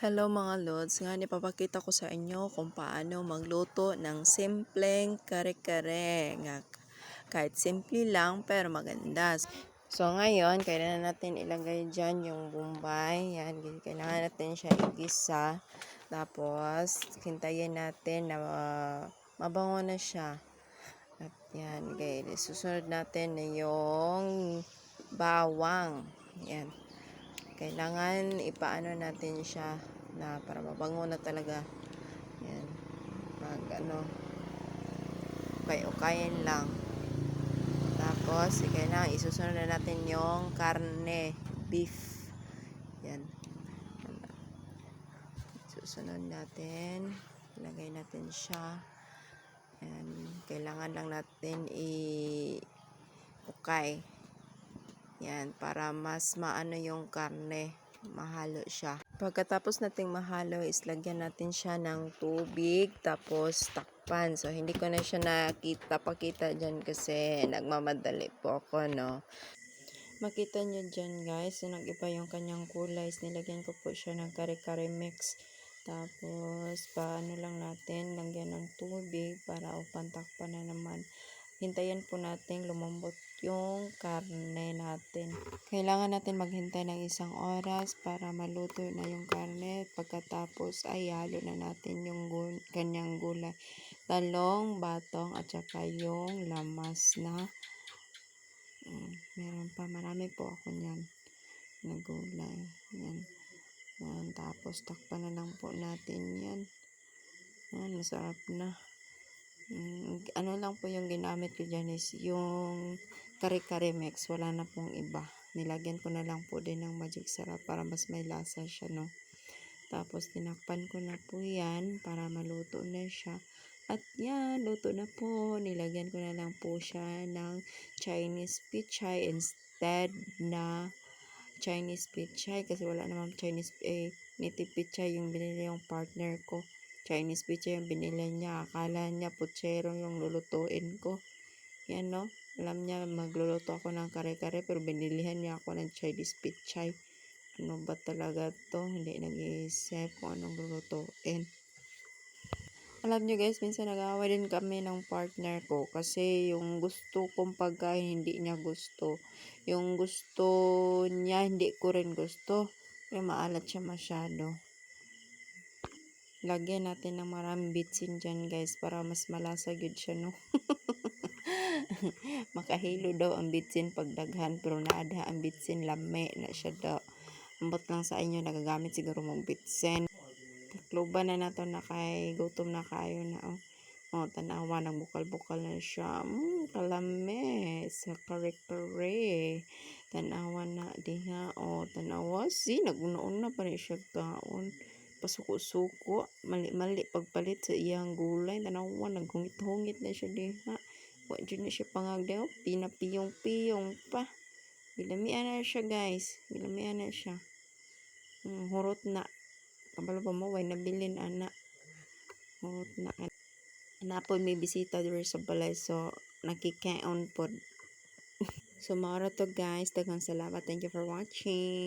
Hello mga lods, nga ipapakita ko sa inyo kung paano magluto ng simpleng kare-kare. Kahit simple lang pero maganda. So ngayon, kailangan natin ilagay dyan yung bombay. Yan, kailangan natin siya igisa. Tapos, hintayin natin na mabango na siya. At yan, susunod natin na yung bawang. Yan. Kailangan ipaano natin siya na para mabango na talaga. Yan. Ukay-ukayin lang. Tapos, kailangan isusunod na natin yung karne, beef. Yan. Susunod natin. Ilagay natin siya. Yan. Kailangan lang natin ukay. Yan, para mas maano yung karne, mahalo siya. Pagkatapos nating mahalo, lagyan natin siya ng tubig, tapos takpan. So, hindi ko na siya pakita dyan kasi nagmamadali po ako, no. Makita nyo dyan, guys, so nag-iba yung kanyang kulay. Nilagyan ko po siya ng kare-kare mix. Tapos, paano lang natin, lagyan ng tubig para takpan na naman. Hintayin po natin lumambot yung karne natin. Kailangan natin maghintay ng 1 oras para maluto na yung karne. Pagkatapos ay halo na natin yung kanyang gulay. Talong, batong, at saka yung lamas na meron pa. Marami po ako niyan na gulay. Yan. Yan. Tapos takpan na lang po natin yan. Yan. Masarap na. Ano lang po yung ginamit ko dyan is yung kare-kare mix. Wala na pong iba. Nilagyan ko na lang po din ng magic sarap para mas may lasa siya, no. Tapos tinakpan ko na po yan para maluto na siya. At yan, luto na po. Nilagyan ko na lang po siya ng Chinese pichay instead na Chinese pichay kasi wala namang Chinese native pichay yung binili yung partner ko. Chinese pichay yung binili niya. Akala niya putsero yung lulutuin ko. Yan, no. Alam niya magluluto ako ng kare-kare pero binilihan niya ako ng Chinese pichay. Ano ba talaga to? Hindi nag-iisip kung anong lulutuin. Alam niyo guys, minsan nag-aaway din kami ng partner ko kasi yung gusto kong pagkain hindi niya gusto. Yung gusto niya hindi ko rin gusto. Kaya maalat siya masyado. Lagyan natin ng maraming bitsin dyan guys para mas malasa good siya, no. Makahilo daw ang bitsin pagdaghan pero naadha ang bitsin lame na siya daw. Ambot lang sa inyo nagagamit siguro mong bitsin. Takloban na nato na kay gutom na kayo na, tanawa nagbukal-bukal na siya. Kalame sa kare-kare. Tanawa na diha, tanawa naguna-una pa rin siya kaon. Pasuko-suko, mali-mali pagpalit sa iyang gulay. Tanawa naghungit-hungit na siya diha. Wa dyan na siya pangagdaw, pinapiyong-piyong pa. Gilamian na siya guys, gilamian na siya. Hurot na. Kabalo pa mo, way nabilin anak. Hurot na. Napon may bisita dito sa balay, so nakikaon po. So, maura to guys. Daghang salamat. Thank you for watching.